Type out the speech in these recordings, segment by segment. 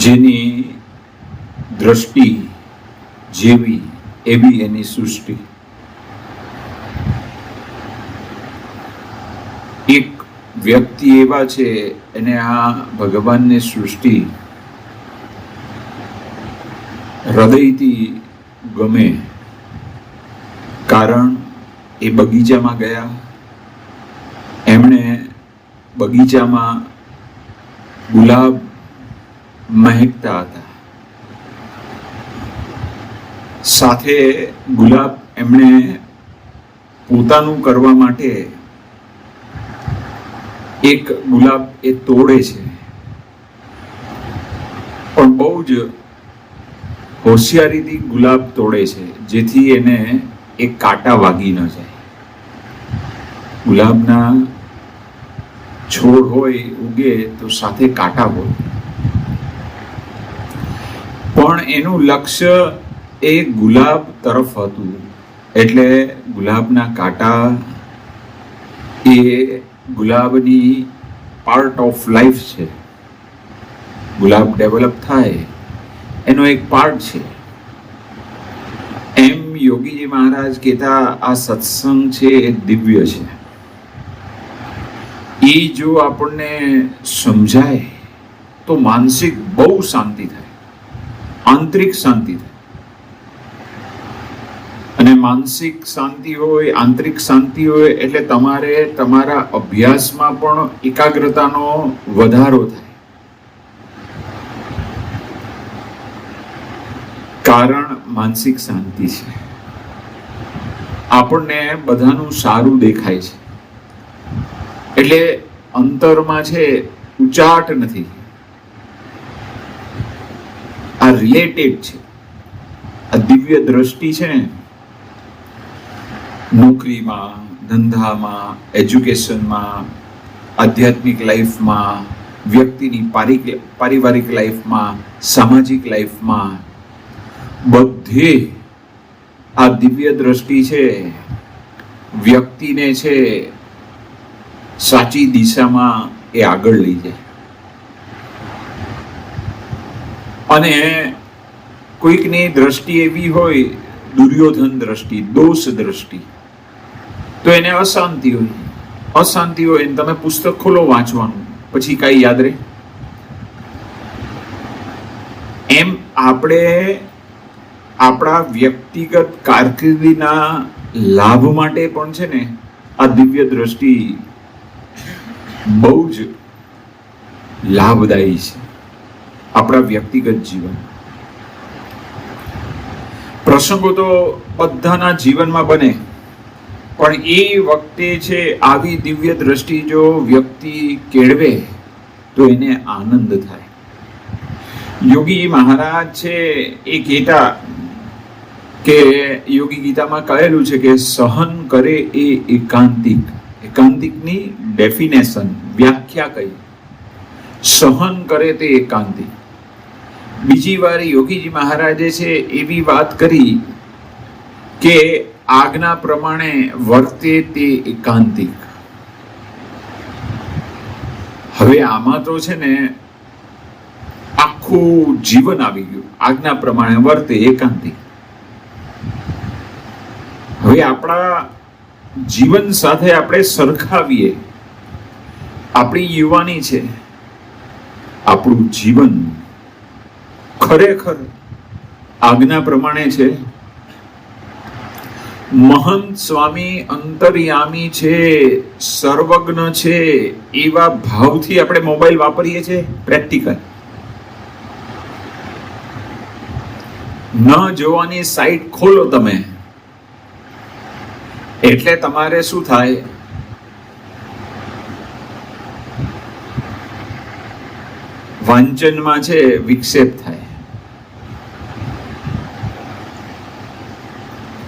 જેની દ્રષ્ટિ જેવી એવી એની સૃષ્ટિ. એક વ્યક્તિ એવા છે, એને આ ભગવાનની સૃષ્ટિ હૃદયથી ગમે, કારણ એ બગીચામાં ગયા, એમણે બગીચામાં ગુલાબ મહેકતા હતા, સાથે ગુલાબ એમણે પોતાનું કરવા માટે એક ગુલાબ એ તોડે છે, પણ બહુ જ હોશિયારીથી ગુલાબ તોડે છે, જેથી એને એક કાંટા વાગી ન જાય. ગુલાબના છોડ હોય ઉગે તો સાથે કાંટા હોય, પણ એનું લક્ષ્ય એ ગુલાબ તરફ હતું, એટલે ગુલાબના કાંટા એ ગુલાબની પાર્ટ ઓફ લાઈફ છે. ગુલાબ ડેવલપ થાય એનો એક પાર્ટ છે. એમ યોગીજી મહારાજ કહેતા આ સત્સંગ છે એ દિવ્ય છે. એ જો આપણને સમજાય તો માનસિક બહુ શાંતિ થાય, આંતરિક શાંતિ થાય. અને માનસિક શાંતિ હોય, આંતરિક શાંતિ હોય એટલે તમારે તમારા અભ્યાસમાં પણ એકાગ્રતાનો વધારો થાય, કારણ માનસિક શાંતિ છે. આપણને બધાનું સારું દેખાય છે, એટલે અંતરમાં છે ઉચાટ નથી. આ રિલેટેડ છે. આ દિવ્ય દ્રષ્ટિ છે ને, નોકરીમાં, ધંધામાં, એજ્યુકેશનમાં, આધ્યાત્મિક લાઈફમાં, વ્યક્તિની પારિવારિક લાઈફમાં, સામાજિક લાઈફમાં, બધે આ દિવ્ય દ્રષ્ટિ છે વ્યક્તિને છે સાચી દિશામાં એ આગળ લઈ જાય. અને કોઈકની દ્રષ્ટિ એવી હોય, દુર્યોધન દ્રષ્ટિ, દોષ દ્રષ્ટિ, તો એને અશાંતિ હોય. અશાંતિ હોય એને તમે પુસ્તક ખોલો વાંચવાનું, પછી કઈ યાદ રહે? એમ આપણે આપણા વ્યક્તિગત કારકિર્દીના લાભ માટે પણ છે ને આ દિવ્ય દ્રષ્ટિ બહુ જ લાભદાયી છે આપણા વ્યક્તિગત જીવન. પ્રસંગો તો બધાના જીવનમાં બને, પણ એ વખતે છે આવી દિવ્ય દ્રષ્ટિ જો વ્યક્તિ કેળવે તો એને આનંદ થાય. યોગી મહારાજ છે એ કહેતા કે યોગી ગીતામાં કહેલું છે કે સહન કરે એ એકાંતિક. એકાંતિકની ડેફિનેશન, વ્યાખ્યા કઈ? સહન કરે તે એકાંતિક. બીજી વાર યોગીજી મહારાજે છે એવી વાત કરી કે આજ્ઞા પ્રમાણે વર્તે તે એકાંતિક. હવે આમાં તો છે ને આખું જીવન આવી ગયું. આજ્ઞા પ્રમાણે વર્તે એકાંતિક. હવે આપણા જીવન સાથે આપણે સરખાવીએ. આપણી યુવાની છે, આપણું જીવન ખરેખર આજ્ઞા પ્રમાણે છે. મહંત સ્વામી અંતર્યામી છે, સર્વજ્ઞ છે, એવા ભાવથી આપણે મોબાઈલ વાપરીએ છીએ. પ્રેક્ટિકલ ન જોવાની સાઈટ ખોલો તમે, એટલે તમારે શું થાય? વાંચનમાં છે વિક્ષેપ થાય.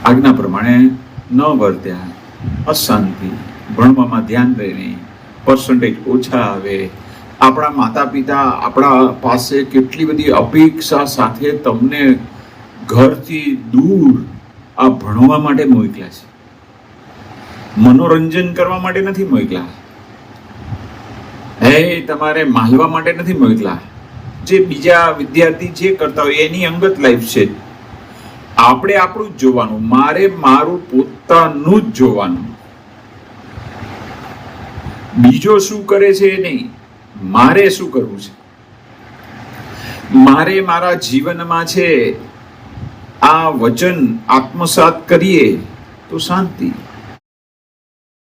આજ્ઞા પ્રમાણે ન વર્ત્યા, અશાંતિ, ભણવામાં ધ્યાન રહે નહીં, પર્સન્ટેજ ઓછા આવે. આપણા માતા પિતા આપણા પાસે કેટલી બધી અપેક્ષા સાથે તમને ઘરથી દૂર આ ભણવા માટે મોકલ્યા છે, મનોરંજન કરવા માટે નથી મોકલ્યા. હે તમારે માલવા માટે નથી મોકલા, જે બીજા વિદ્યાર્થી જે કરતા હોય એની અંગત લાઈફ છે. આપણે આપણું જ જોવાનું, મારે મારું પોતાનું જ જોવાનું. બીજો શું કરે છે એ નહીં, મારે શું કરવું છે. મારે મારા જીવનમાં છે આ વચન આત્મસાત કરીએ તો શાંતિ.